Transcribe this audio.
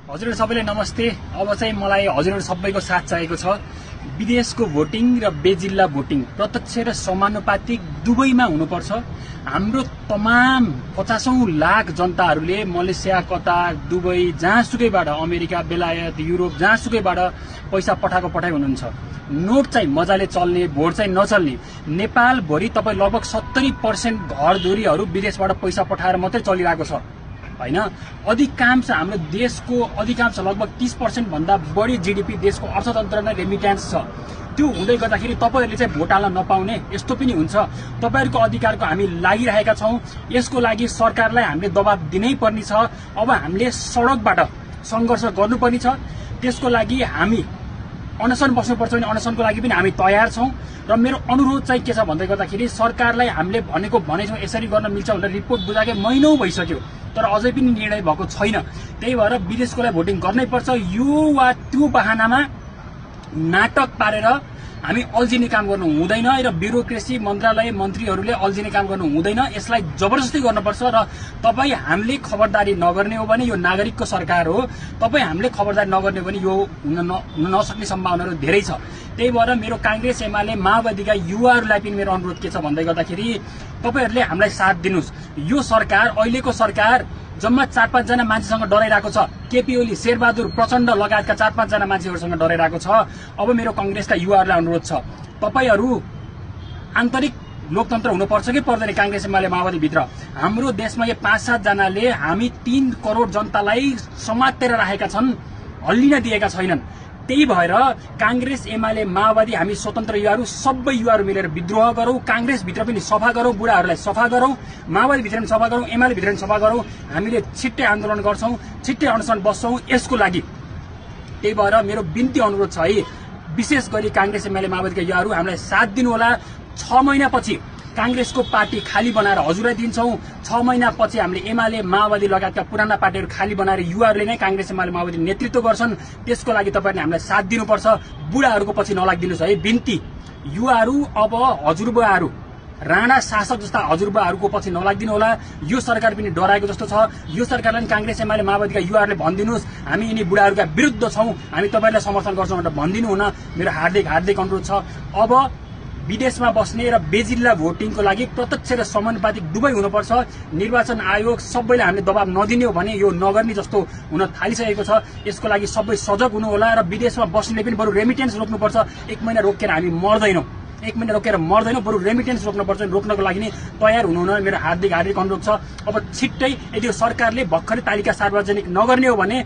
हजुर सबैले नमस्ते। अब चाहिँ मलाई हजुरहरु सबैको साथ चाहिएको छ। विदेशको भोटिङ र बेजिल्ला भोटिङ प्रत्यक्ष र समानुपातिक दुवैमा हुनुपर्छ। हाम्रो तमाम 50औं लाख जनताहरूले मलेसिया, कतार, दुबई, जहाँसुकैबाट, अमेरिका, बेलायत, युरोप जहाँसुकैबाट पैसा पठाइ हुनुहुन्छ। नोट चाहिँ मजाले चल्ने, भोट चाहिँ नचल्ने। नेपाल भरि तपाई लगभग 70% घरधुरीहरू विदेशबाट पैसा पठाएर मात्रै चलिरहेको छ हैन। अधिकांश हाम्रो देशको अधिकांश लगभग 30% भन्दा बढी जीडीपी देशको अर्थतन्त्र नै रेमिट्यान्स छ। त्यो हुँदै गर्दाखेरि तपाईहरुले चाहिँ भोट हाल्न नपाउने यस्तो पनि हुन्छ। तपाईहरुको अधिकारको हामी लागिरहेका छौं। यसको लागि सरकारलाई हामीले दबाब दिनै पर्ने छ। अब हामीले सडकबाट संघर्ष गर्नुपर्ने छ। त्यसको लागि हामी अनसन बस्नुपर्छ भने अनसनको लागि पनि हामी तयार छौं। र मेरो अनुरोध चाहिँ के छ भन्दै गर्दाखेरि सरकारलाई हामीले भनेको भनेछौं यसरी गर्न मिल्छ भनेर रिपोर्ट बुझाके महिनौं भइसक्यो, तर अझै पनि निर्णय भएको छैन। त्यही भएर विदेशकोलाई भोटिङ गर्नै पर्छ। यो वा त्यो बहानामा नाटक पारेर हामी अल्झिने काम गर्नु हुँदैन र ब्युरोक्रेसी मन्त्रालय मन्त्रीहरूले अल्झिने काम गर्नु हुँदैन। यसलाई जबरजस्ती गर्नुपर्छ र तपाई हामीले खबरदारी नगर्ने हो भने यो नागरिकको सरकार हो। तपाई हामीले खबरदारी नगर्ने हो भने यो हुन नसक्ने सम्भावनाहरू धेरै छ। त्यही भएर मेरो कांग्रेस एमाले माओवादीका युवाहरूलाई पनि मेरो अनुरोध के छ भन्दै गर्दाखेरि तपाईहरुले हामीलाई साथ दिनुस्। यो सरकार अहिलेको सरकार जम्मा 4-5 जना मान्छेसँग डराइरहेको छ। केपी ओली, शेरबहादुर प्रचण्ड लगायतका 4-5 जना मान्छेहरूसँग डराइरहेको छ। अब मेरो कांग्रेसका युवाहरूलाई अनुरोध छ, तपाईहरु आन्तरिक लोकतन्त्र हुनुपर्छ कि पर्दैन? कांग्रेस एमाले माओवादी भित्र हाम्रो देशमा यो 5-7 जनाले हामी 3 करोड जनतालाई समातेर राखेका छन्, हल्लिन दिएका छैनन्। त्यही भएर कांग्रेस एमाले माओवादी हामी स्वतन्त्र युवाहरू सबै युवाहरू मिलेर विद्रोह गरौं। कांग्रेस भित्र पनि सफा गरौं, बुढाहरूलाई सफा गरौं, माओवादी भित्र पनि सफा गरौं, एमाले भित्र पनि सफा गरौं। हामीले छिट्टै आन्दोलन गर्छौं, छिट्टै अनसन बस्छौं यसको लागि। त्यही भएर मेरो बिन्ती अनुरोध छ है, विशेष गरी कांग्रेस एमाले माओवादीका युवाहरू हामीलाई साथ दिनु होला। 6 महिनापछि कांग्रेसको पार्टी खाली बनाएर हजुरलाई दिन्छौं। 6 महिनापछि हामीले एमाले माओवादी लगायतका पुराना पार्टीहरू खाली बनाएर युवाहरूले नै कांग्रेस एमाले माओवादी नेतृत्व गर्छन्। त्यसको लागि तपाईहरुले हामीलाई साथ दिनुपर्छ। बुढाहरूको पछि नलागिदिनुस् है, बिन्ती। युवाहरू अब हजुरबुवाहरू, राणा शासक जस्ता हजुरबुवाहरूको पछि नलागिदिनु होला। यो सरकार पनि डराएको जस्तो छ। यो सरकारलाई कांग्रेस एमाले माओवादीका युवाहरूले भनिदिनुस् हामी यिनी बुढाहरूका विरुद्ध छौं, हामी तपाईहरुलाई समर्थन गर्छौं भनेर भनिदिनु हुन मेरो हार्दिक अनुरोध छ। अब विदेशमा बस्ने र बेजिल्ला भोटिङको लागि प्रत्यक्ष र समानुपातिक दुवै हुनुपर्छ। निर्वाचन आयोग सबैले हामीले दबाब नदिने हो भने यो नगर्ने जस्तो हुन थालिसकेको छ। यसको लागि सबै सजग हुनु होला र विदेशमा बस्नेले पनि बरु रेमिटेन्स रोक्नुपर्छ। 1 महिना रोकेर हामी मर्दैनौं, 1 महिना रोकेर मर्दैनौं, बरु रेमिटेन्स रोक्नुपर्छ। रोक्नको लागि नै तयार हुनुहुन मेरो हार्दिक अनुरोध छ। अब छिट्टै यदि सरकारले भर्खरै तालिका सार्वजनिक नगर्ने हो भने